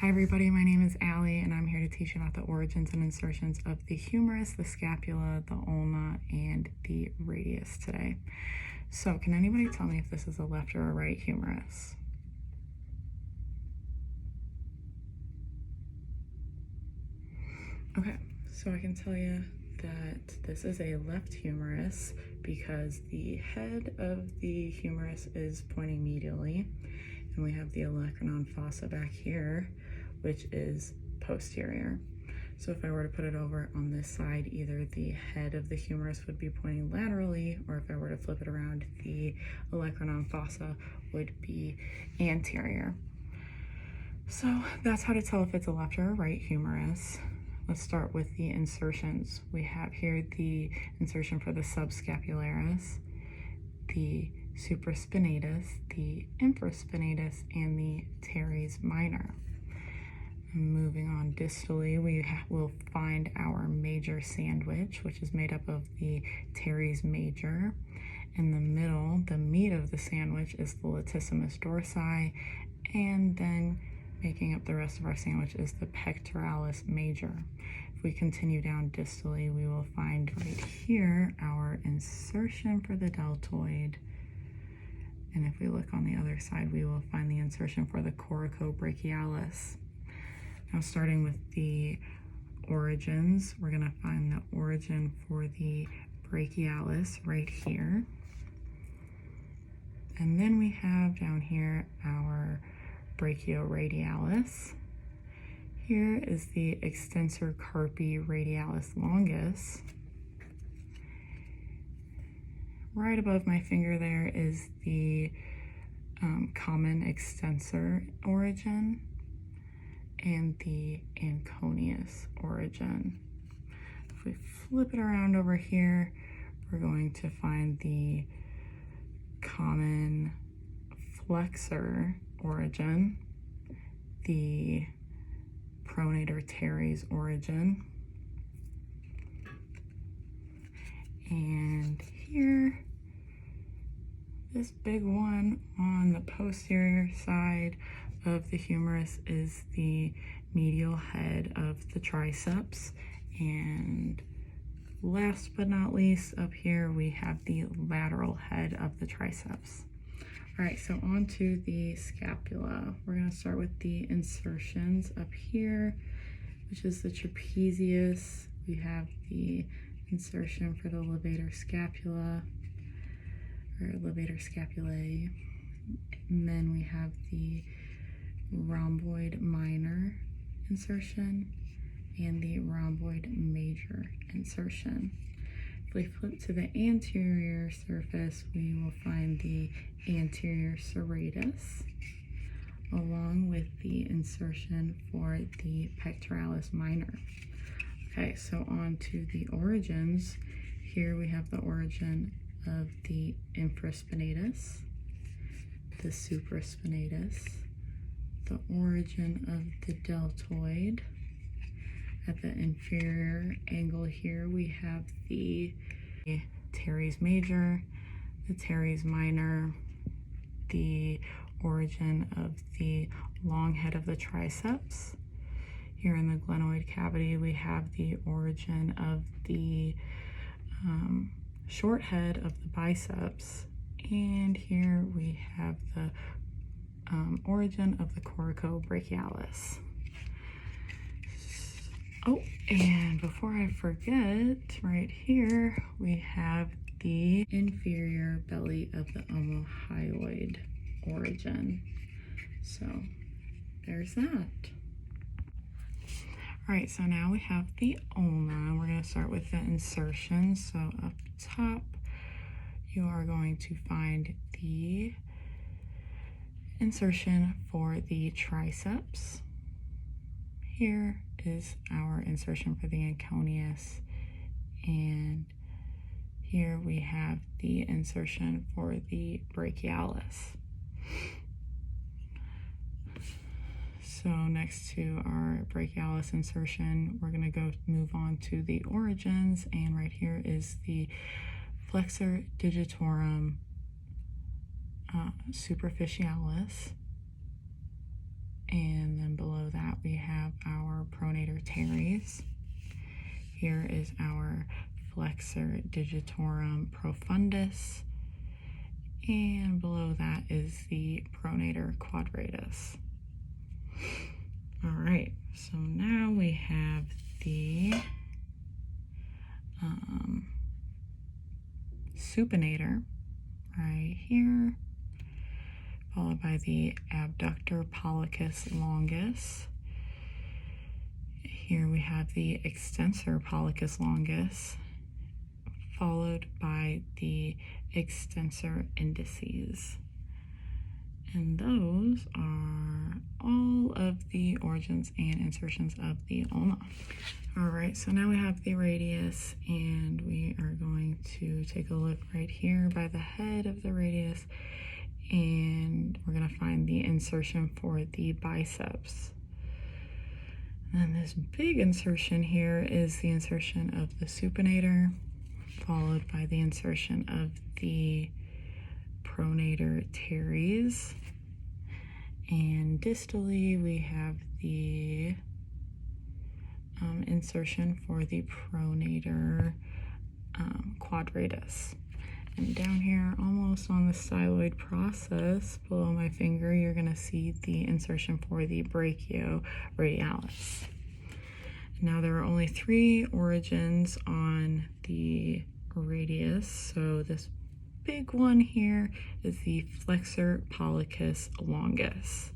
Hi everybody, my name is Allie and I'm here to teach you about the origins and insertions of the humerus, the scapula, the ulna, and the radius today. So can anybody tell me if this is a left or a right humerus? Okay, so I can tell you that this is a left humerus because the head of the humerus is pointing medially, and we have the olecranon fossa back here, which is posterior. So if I were to put it over on this side, either the head of the humerus would be pointing laterally, or if I were to flip it around, the olecranon fossa would be anterior. So that's how to tell if it's a left or a right humerus. Let's start with the insertions. We have here the insertion for the subscapularis, the supraspinatus, the infraspinatus, and the teres minor. Moving on distally, we will find our major sandwich, which is made up of the teres major. In the middle, the meat of the sandwich is the latissimus dorsi, and then making up the rest of our sandwich is the pectoralis major. If we continue down distally, we will find right here our insertion for the deltoid. And if we look on the other side, we will find the insertion for the coracobrachialis. Now starting with the origins, we're going to find the origin for the brachialis right here. And then we have down here our brachioradialis. Here is the extensor carpi radialis longus. Right above my finger there is the common extensor origin and the anconius origin. If we flip it around over here, we're going to find the common flexor origin, the pronator teres origin, and here, this big one on the posterior side of the humerus is the medial head of the triceps, and last but not least, up here we have the lateral head of the triceps. All right, so on to the scapula. We're going to start with the insertions up here, which is the trapezius. We have the insertion for the levator scapula, or levator scapulae, and then we have the rhomboid minor insertion and the rhomboid major insertion. If we flip to the anterior surface, we will find the anterior serratus along with the insertion for the pectoralis minor. Okay, so on to the origins. Here we have the origin of the infraspinatus, the supraspinatus, the origin of the deltoid. At the inferior angle here, we have the teres major, the teres minor, the origin of the long head of the triceps. Here in the glenoid cavity, we have the origin of the short head of the biceps. And here we have the origin of the coracobrachialis. Oh, and before I forget, right here, we have the inferior belly of the omohyoid origin. So there's that. All right, so now we have the ulna. We're going to start with the insertion. So up top, you are going to find the insertion for the triceps. Here is our insertion for the anconius, and here we have the insertion for the brachialis. So next to our brachialis insertion, we're going to move on to the origins, and right here is the flexor digitorum superficialis, and then below that teres. Here is our flexor digitorum profundus, and below that is the pronator quadratus. All right, so now we have the supinator right here, followed by the abductor pollicus longus. Here we have the extensor pollicus longus, followed by the extensor indices. And those are all of the origins and insertions of the ulna. All right, so now we have the radius, and we are going to take a look right here by the head of the radius, and we're going to find the insertion for the biceps. And this big insertion here is the insertion of the supinator, followed by the insertion of the pronator teres. And distally, we have the insertion for the pronator quadratus. And down here, almost on the styloid process, below my finger, you're going to see the insertion for the brachioradialis. Now, there are only 3 origins on the radius, so this big one here is the flexor pollicus longus.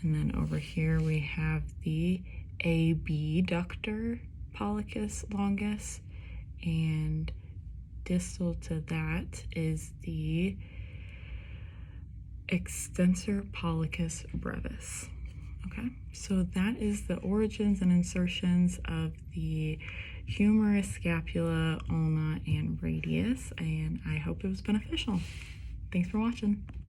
And then over here we have the abductor pollicus longus, and distal to that is the extensor pollicus brevis. Okay, so that is the origins and insertions of the humerus, scapula, ulna, and radius, and I hope it was beneficial. Thanks for watching.